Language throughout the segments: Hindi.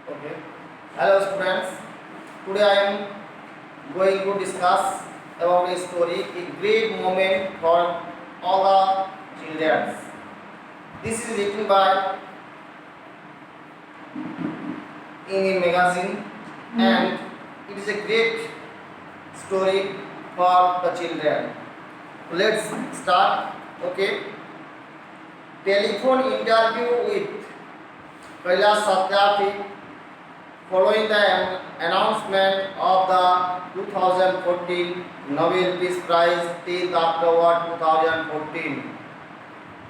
Okay. Hello students. Today I am going to discuss about a story, a great moment for all the children. This is written by in a magazine and it is a great story for the children. Let's start. Okay. Telephone interview with Kailash Satyarthi following the announcement of the 2014 Nobel Peace Prize 10th October 2014.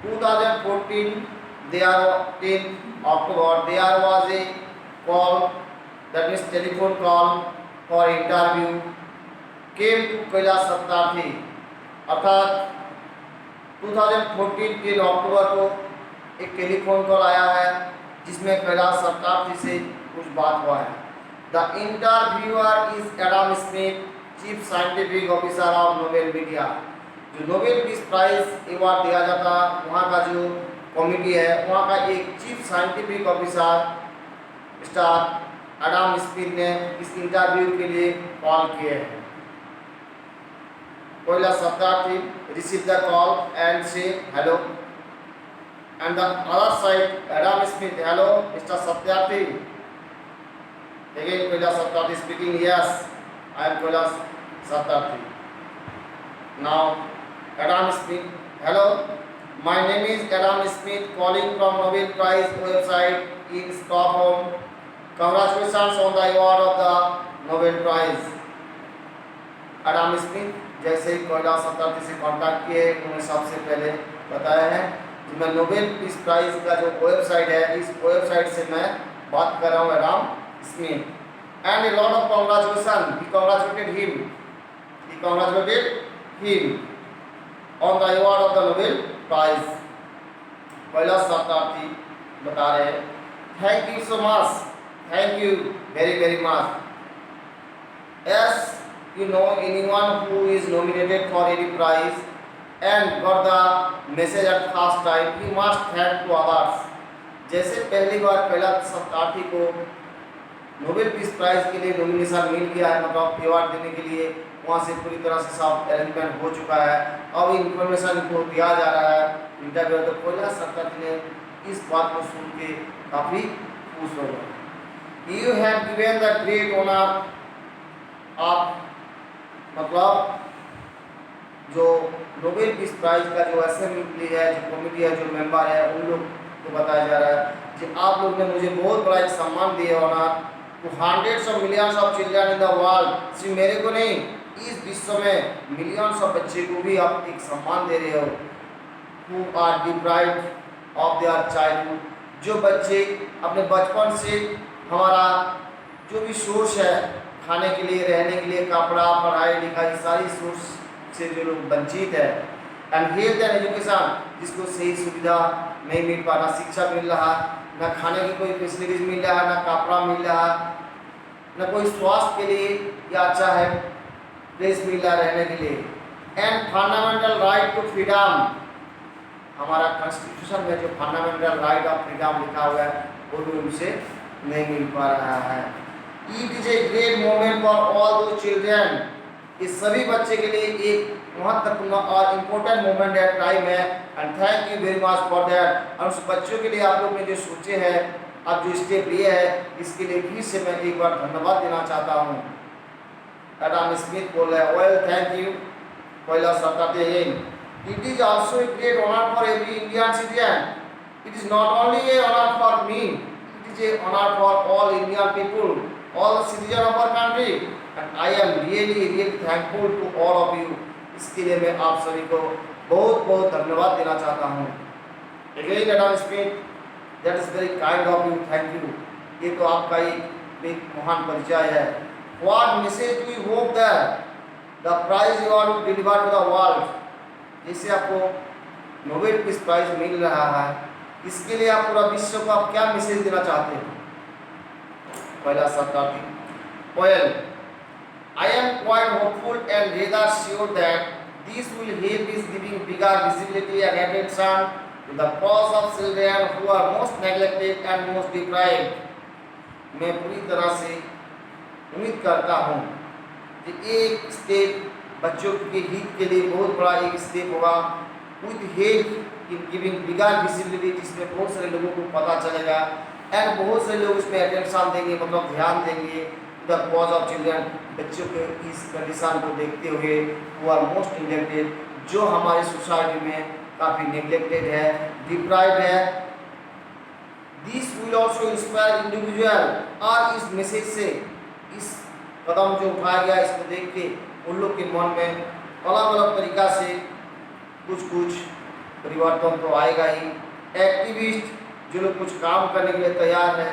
2014 there 10th October there was a call, that means telephone call for interview came to Kailash Satyarthi अर्थात 2014 के अक्टूबर को एक टेलीफोन कॉल आया है जिसमें कैलाश सत्यार्थी से कुछ बात हुआ है। The interviewer is Adam Smith, chief scientific officer of Nobel media. जो नोबेल पीस प्राइज अवार्ड दिया जाता वहाँ का जो कमिटी है वहाँ का एक chief scientific officer mister Adam Smith ने इस इंटरव्यू के लिए कॉल किए हैं। Kailash Satyarthi received the call and say hello, and the other side Adam Smith, hello Mr. Satyarthi. Again Kailash Satyarthi speaking, yes I am Kailash Satyarthi. Now Adam Smith, hello, my name is Adam Smith calling from Nobel Prize website in Stockholm. Congratulations on the award of the Nobel Prize. Adam Smith जैसे ही कैलाश सत्यार्थी से कांटेक्ट किए उन्होंने सबसे पहले बताया है कि मैं नोबेल पीस प्राइज का जो वेबसाइट है इस वेबसाइट से मैं बात कर रहा हूँ Adam Smith and a lot of congratulation, he congratulated him on the award of the Nobel Prize. Kailash Satyarthi बता रहे हैं thank you so much, thank you very very much. Yes, you know anyone who is nominated for any prize and got the message at first time, he must thank to others. जैसे पहली बार कैलाश सत्यार्थी को नोबेल पीस प्राइज के लिए नॉमिनेशन मिल गया है, मतलब अवार्ड देने के लिए वहाँ से पूरी तरह से सब अरेंजमेंट हो चुका है, अब इंफॉर्मेशन को दिया जा रहा है इंटरव्यू। तो कैलाश सत्यार्थी ने इस बात को सुन के काफ़ी खुश हो गए। You have given the great honour, आप मतलब जो नोबेल पीस प्राइज का जो असेंबली है, जो कमेटी है, जो मेंबर है, उन लोग को बताया जा रहा है कि आप लोग ने मुझे बहुत बड़ा एक सम्मान दिया honour to hundreds of millions of children in the world. सिर्फ मेरे को नहीं, इस विश्व में मिलियंस ऑफ बच्चे को भी आप एक सम्मान दे रहे हो who are deprived of their childhood, जो बच्चे अपने बचपन से हमारा जो भी सोर्स है खाने के लिए, रहने के लिए, कपड़ा, पढ़ाई लिखाई, सारी सोर्स से जो लोग वंचित है। एंड हेल्थ एंड एजुकेशन, जिसको सही सुविधा नहीं मिल पा रहा, शिक्षा मिल रहा, ना खाने की कोई फैसिलिटीज मिल रहा, ना कपड़ा मिल रहा, ना कोई स्वास्थ्य के लिए या अच्छा है प्लेस मिल रहा रहने के लिए। And fundamental right to freedom, हमारा कॉन्स्टिट्यूशन में जो फंडामेंटल राइट ऑफ फ्रीडम लिखा हुआ है वो भी उनसे नहीं मिल पा रहा है। It is a great moment for all those children. इस सभी बच्चे के लिए एक महत्वपूर्ण और इम्पोर्टेंट मोमेंट है, टाइम है, and thank you very much for that. और उस बच्चों के लिए आप लोग ने जो सोचे हैं, आप जो स्टेप लिए हैं, इसके लिए फिर से मैं एक बार धन्यवाद देना चाहता हूँ। एडम स्मिथ बोल रहे हैं well thank you Kailash Satyarthi again. It is also a great honour for every Indian citizen. It is not only a honour for me, it is a honour for all Indian people, all the citizens of our country, and I am really thankful to all of you. इसके लिए मैं आप सभी को बहुत बहुत धन्यवाद देना चाहता हूँ। Again, Adam Smith, that is very kind of you, thank you. ये तो आपका एक महान परिचय है। What message do you hope that the prize you are to deliver to the world? जैसे आपको नोबेल पीस प्राइज मिल रहा है, इसके लिए आप पूरा विश्व को आप क्या मैसेज देना चाहते हैं? Kailash Satyarthi, well, I am quite hopeful and rather sure that this will help is giving bigger visibility and attention to the cause of children who are most neglected and most deprived. मैं पूरी तरह से उम्मीद करता हूँ कि एक स्टेप बच्चों के हित के लिए बहुत बड़ा एक स्टेप होगा, with help in giving bigger visibility, जिसमें बहुत सारे लोगों को पता चलेगा एंड बहुत सारे लोग इसमें अटेंशन देंगे, मतलब ध्यान देंगे द कॉज ऑफ चिल्ड्रन, बच्चों के इस कंडीशन को देखते हुए वो आर मोस्ट निगलेक्टेड, जो हमारी सोसाइटी में काफ़ी निगलेक्टेड है, डिप्राइव्ड है। This will also inspire individual, और इस मैसेज से, इस कदम जो उठाया गया इसको देख के उन लोग के मन में अलग अलग तरीका से कुछ परिवर्तन तो आएगा ही। एक्टिविस्ट जो लोग कुछ काम करने के लिए तैयार है,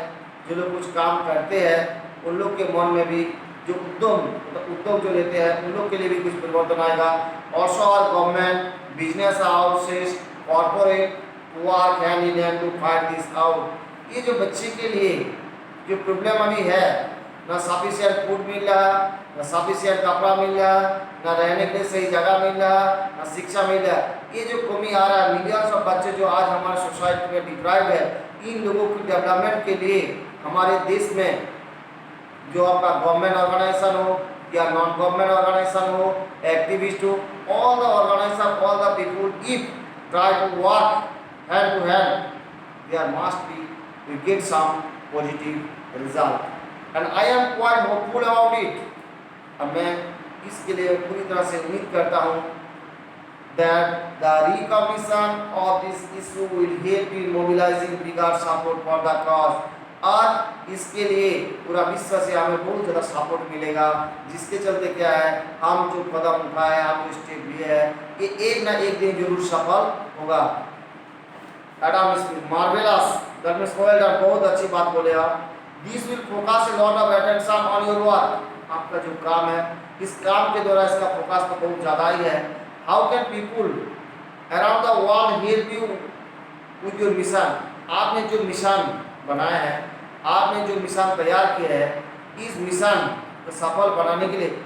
जो लोग कुछ काम करते हैं, उन लोग के मन में भी जो उद्योग जो लेते हैं उन लोग के लिए भी कुछ परिवर्तन आएगा। Also our government, business houses, corporate work hand in hand to fight this out. ये जो बच्चे के लिए जो प्रॉब्लम अभी है, ना सफिशिएंट फूड मिल रहा, ना सफिशिएंट कपड़ा मिल रहा, ना रहने के लिए सही जगह मिल रहा, ना शिक्षा मिल रहा, ये जो कमी आ रहा है, मिलियंस ऑफ बच्चे जो आज हमारे सोसाइटी में डिप्राइव है, इन लोगों की डेवलपमेंट के लिए हमारे देश में जो आपका गवर्नमेंट ऑर्गेनाइजेशन हो या नॉन गवर्नमेंट ऑर्गेनाइजेशन हो, एक्टिविस्ट हो, all the organisation, all the people if try to work hand to hand, there must be we get some positive result and I am quite hopeful about it. अब मैं इसके लिए पूरी तरह से उम्मीद करता हूँ that the recognition of this issue will help in mobilizing bigger support for the cause, और इसके लिए पूरा विश्व से हमें बहुत ज़्यादा सपोर्ट मिलेगा, जिसके चलते क्या है, हम जो कदम उठाए, हम जो स्टेप लिए है, ये एक ना एक दिन जरूर सफल होगा। Adam Smith, marvellous, that means well done, बहुत अच्छी बात बोले आप। This will focus a lot of attention on your work, आपका जो काम है, इस काम के द्वारा इसका फोकस तो बहुत ज़्यादा ही है। How can people around the world help you with your mission, आपने जो मिशन बनाया है, आपने जो मिशन तैयार किया है, इस मिशन को सफल बनाने के लिए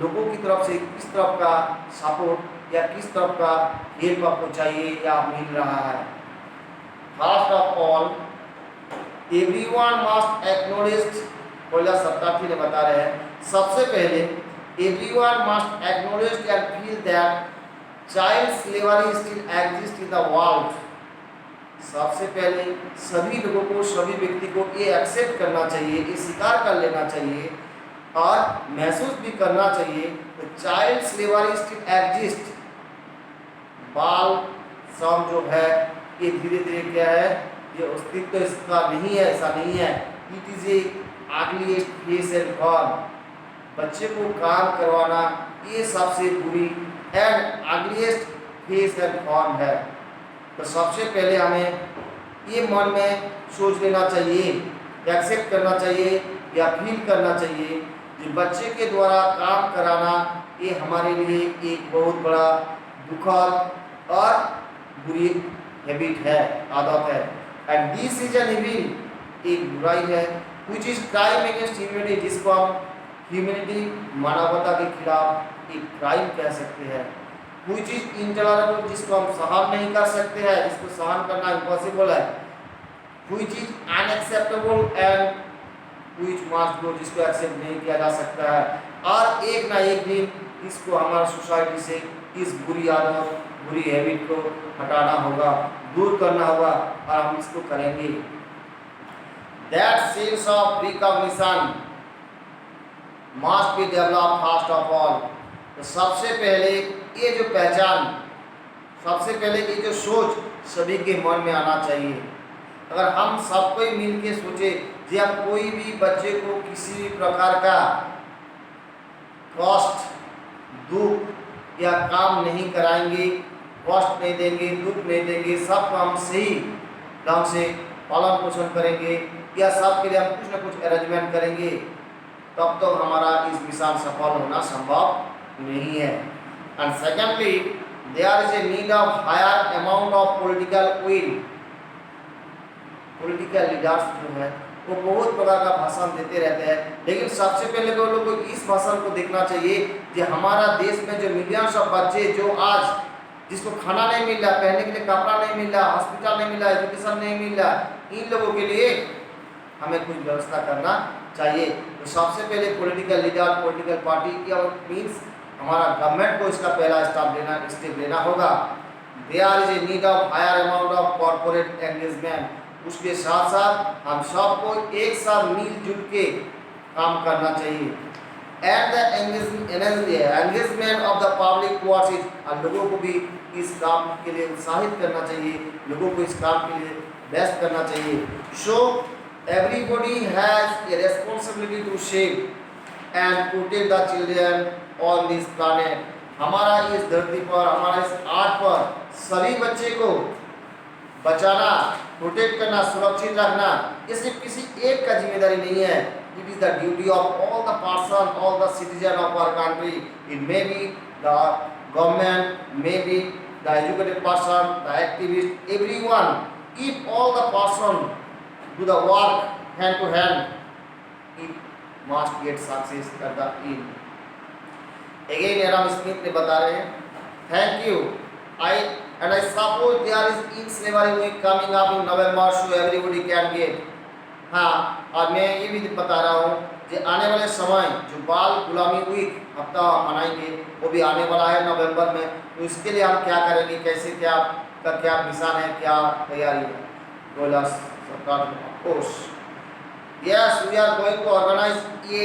लोगों की तरफ से किस तरफ का सपोर्ट या किस तरफ का हेल्प आपको चाहिए या मिल रहा है। First of all everyone must acknowledge, पहला शताब्दी ने बता रहे हैं, सबसे पहले everyone must acknowledge and feel that child slavery still exist in the world. सबसे पहले सभी लोगों को, सभी व्यक्ति को ये एक्सेप्ट करना चाहिए, ये स्वीकार कर लेना चाहिए और महसूस भी करना चाहिए कि चाइल्ड स्लेवरी स्टिल एग्जिस्ट, बाल श्रम जो है ये धीरे धीरे क्या है, ये अस्तित्व इसका नहीं है, ऐसा नहीं है। It is A ugliest face and form, बच्चे को काम करवाना ये सबसे बुरी and ugliest face and form है। तो सबसे पहले हमें ये मन में सोच लेना चाहिए, एक्सेप्ट करना चाहिए या फील करना चाहिए कि बच्चे के द्वारा काम कराना ये हमारे लिए एक बहुत बड़ा दुखद और बुरी हैबिट है, आदत है। And this is an evil, एक बुराई है, which is crime against humanity, जिसको हम ह्यूमैनिटी मानवता के खिलाफ एक क्राइम कह सकते हैं। व्हिच इज इंटॉलरेबल, जिसको हम सहन नहीं कर सकते हैं, जिसको सहन करना इम्पॉसिबल है। Which is unacceptable and which must go, जिसको एक्सेप्ट नहीं किया जा सकता है। और एक ना एक दिन इसको हमारा सोसाइटी से इस बुरी आदत, बुरी हैबिट को हटाना होगा, दूर करना होगा और हम इसको करेंगे। That sense of recognition must be develop first of all. तो सबसे पहले ये जो पहचान, सबसे पहले ये जो सोच सभी के मन में आना चाहिए। अगर हम सब कोई मिल के सोचे कि आप कोई भी बच्चे को किसी भी प्रकार का कष्ट, दुख या काम नहीं कराएंगे, कष्ट नहीं देंगे, दुख नहीं देंगे, सब काम सही ढंग से पालन पोषण करेंगे या सबके लिए हम कुछ ना कुछ अरेंजमेंट करेंगे, तब तो हमारा इस मिशन सफल होना संभव नहीं है। And secondly there is a need of higher amount of political will. Political leaders जो है वो बहुत प्रकार का भाषण देते रहते हैं, लेकिन सबसे पहले तो लोगों को इस भाषण को देखना चाहिए कि हमारा देश में जो मिलियंस ऑफ बच्चे जो आज जिसको खाना नहीं मिल रहा, पहनने के लिए कपड़ा नहीं मिल रहा, हॉस्पिटल नहीं मिल रहा, एजुकेशन नहीं मिल रहा, इन लोगों के लिए हमें कुछ व्यवस्था करना चाहिए। तो सबसे पहले पॉलिटिकल लीडर, पॉलिटिकल पार्टी की और मीन्स हमारा गवर्नमेंट को इसका पहला स्टेप लेना होगा। There is a need of higher amount of corporate engagement. उसके साथ साथ हम सबको एक साथ मिलजुल के काम करना चाहिए। At the engagement of the public towards it, और लोगों को भी इस काम के लिए उत्साहित करना चाहिए, लोगों को इस काम के लिए बेस्ट करना चाहिए। So everybody has a responsibility to shape and protect the children on this planet. हमारा इस धरती पर, हमारा इस आर्ट पर सभी बच्चे को बचाना, प्रोटेक्ट करना, सुरक्षित रखना, ये सिर्फ किसी एक का जिम्मेदारी नहीं है। It is the duty of all the person, all the citizen of our country. It may be the government, may be the educated person, the activist, everyone. If all the person do the work hand to hand, it must get success at the end. Again Adam Smith ने बता रहे हैं, thank you. I suppose there is in-slavery week coming up in November, so everybody can get। हाँ, और मैं ये भी बता रहा हूँ कि आने वाले समय जो बाल गुलामी वीक हफ्ता मनाएंगे वो भी आने वाला है नवंबर में। तो इसके लिए हम क्या करेंगे, कैसे क्या मिशन है, क्या तैयारी है? बोला सरकार course. Yes, we are going to organize a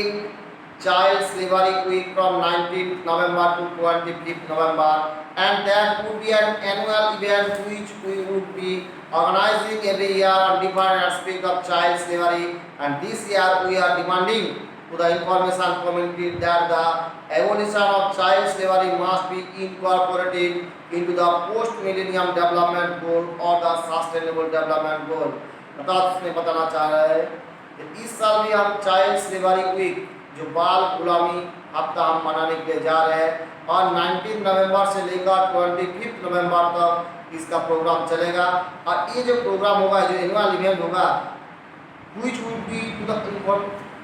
child slavery week from 19th November to 25th November, and that would be an annual event which we would be organizing every year on different aspects of child slavery. And this year we are demanding to the information community that the abolition of child slavery must be incorporated into the post-millennium development goal or the sustainable development goal। अर्थात उसने बताना चाह रहा है कि इस साल भी हम चाइल्ड स्लेवरी वीक, जो बाल गुलामी हफ्ता हम मनाने के लिए जा रहे हैं, और 19 नवंबर से लेकर 25 नवंबर तक इसका प्रोग्राम चलेगा। और ये जो प्रोग्राम होगा, जो एनुअल इवेंट होगा, which would be to the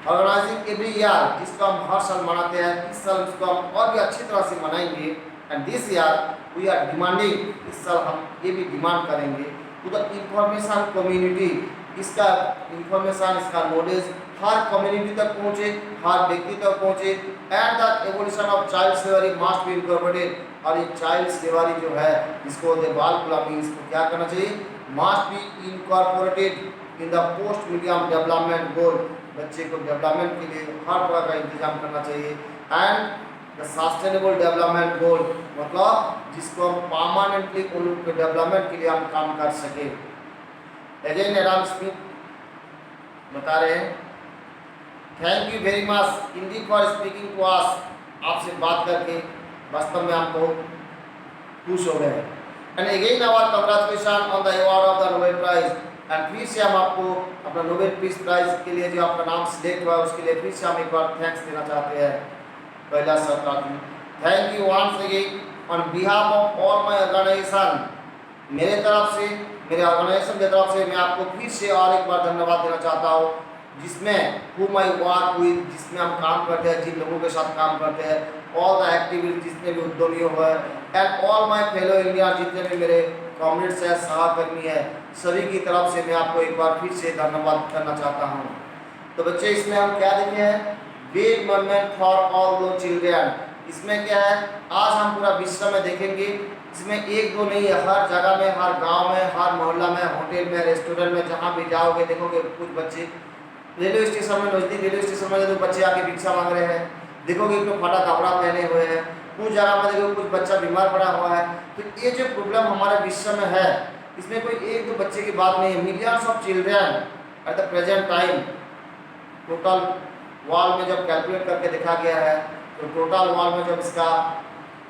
organizing every year, जिसको हम हर साल मनाते हैं, इस साल इसको हम और भी अच्छी तरह से मनाएंगे। And this year we are demanding, इस साल हम ये भी डिमांड करेंगे टू द इंफॉर्मेशन कम्युनिटी, इसका इंफॉर्मेशन, इसका नॉलेज हर कम्युनिटी तक पहुँचे, हर व्यक्ति तक पहुँचे। And the evolution of child slavery must be incorporated, और ये चाइल्ड स्लेवरी जो है, इसको बाल गुलामी, इसको क्या करना चाहिए, must be incorporated in the post medium development goal. बच्चे को डेवलपमेंट के लिए हर प्रकार का इंतजाम करना चाहिए। And the sustainable development goal, मतलब जिसको हम परमानेंटली उन लोग के डेवलपमेंट के लिए हम काम कर सके। अगेन एडम स्मिथ बता रहे हैं, thank you very much indeed for speaking to us. आपसे बात करके वास्तव में हम बहुत खुश हो गए। And again our congratulation on the award of the Nobel prize. And फिर से हम आपको अपना नोबेल पीस प्राइज के लिए जो आपका नाम सिलेक्ट हुआ, उसके लिए फिर से हम एक बार थैंक्स देना चाहते हैं पहला सरकार की। Thank you once again on behalf of all my organization. मेरे तरफ से, मेरे ऑर्गेनाइजेशन की तरफ से मैं आपको फिर से और एक बार धन्यवाद देना चाहता हूँ, जिसमें whom I work with, जिसमें हम काम करते हैं, जिन लोगों के साथ काम करते हैं, all the activities, जितने भी उद्यमी हुए, and all my fellow Indians, जितने भी मेरे कॉमरेड्स हैं, सहकर्मी हैं, सभी की तरफ से मैं आपको एक बार फिर से धन्यवाद करना चाहता हूँ। तो बच्चे, इसमें हम क्या देखे हैं, big movement for all the children. इसमें क्या है, आज हम पूरा विश्व में देखेंगे। इसमें एक दो नहीं है, हर जगह में, हर गांव में, हर मोहल्ला में, होटल में, रेस्टोरेंट में, जहां भी जाओगे देखोगे कुछ बच्चे, रेलवे स्टेशन में, नजदीक रेलवे स्टेशन में जो बच्चे आके भिक्षा मांग रहे हैं, देखोगे इनको फटा कपड़ा पहने हुए हैं। कुछ जगह में देखो कुछ बच्चा बीमार पड़ा हुआ है। तो ये जो प्रॉब्लम हमारे विश्व में है, इसमें कोई एक दो बच्चे की बात नहीं है। Millions of children at the present time, total world में जब कैलकुलेट करके देखा गया है, तो टोटल वर्ल्ड में जब इसका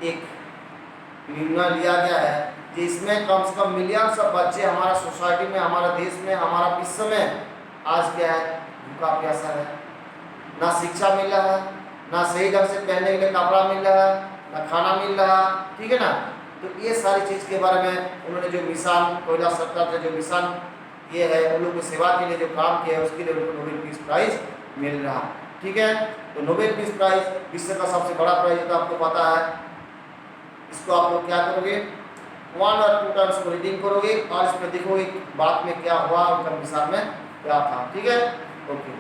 एक निर्णय लिया गया है कि इसमें कम से कम मिलियंस ऑफ बच्चे हमारा सोसाइटी में, हमारा देश में, हमारा विश्व में आज क्या है, भूखा प्यासा है, ना शिक्षा मिल रहा है, ना सही ढंग से पहनने के लिए कपड़ा मिल रहा है, ना खाना मिल रहा, ठीक है ना। तो ये सारी चीज़ के बारे में उन्होंने जो मिशन, कोयला सरकार ने जो मिशन ये है, उन लोगों की सेवा के लिए जो काम किया है, उसके लिए उनको नोबेल पीस प्राइज मिल रहा, ठीक है। तो नोबेल पीस प्राइज विश्व का सबसे बड़ा प्राइज तो आपको पता है। इसको आप लोग क्या करोगे, 1 और 2 टाइम्स रीडिंग करोगे और इसमें देखोगे बात में क्या हुआ, उनका मिशन में क्या था, ठीक है। Okay.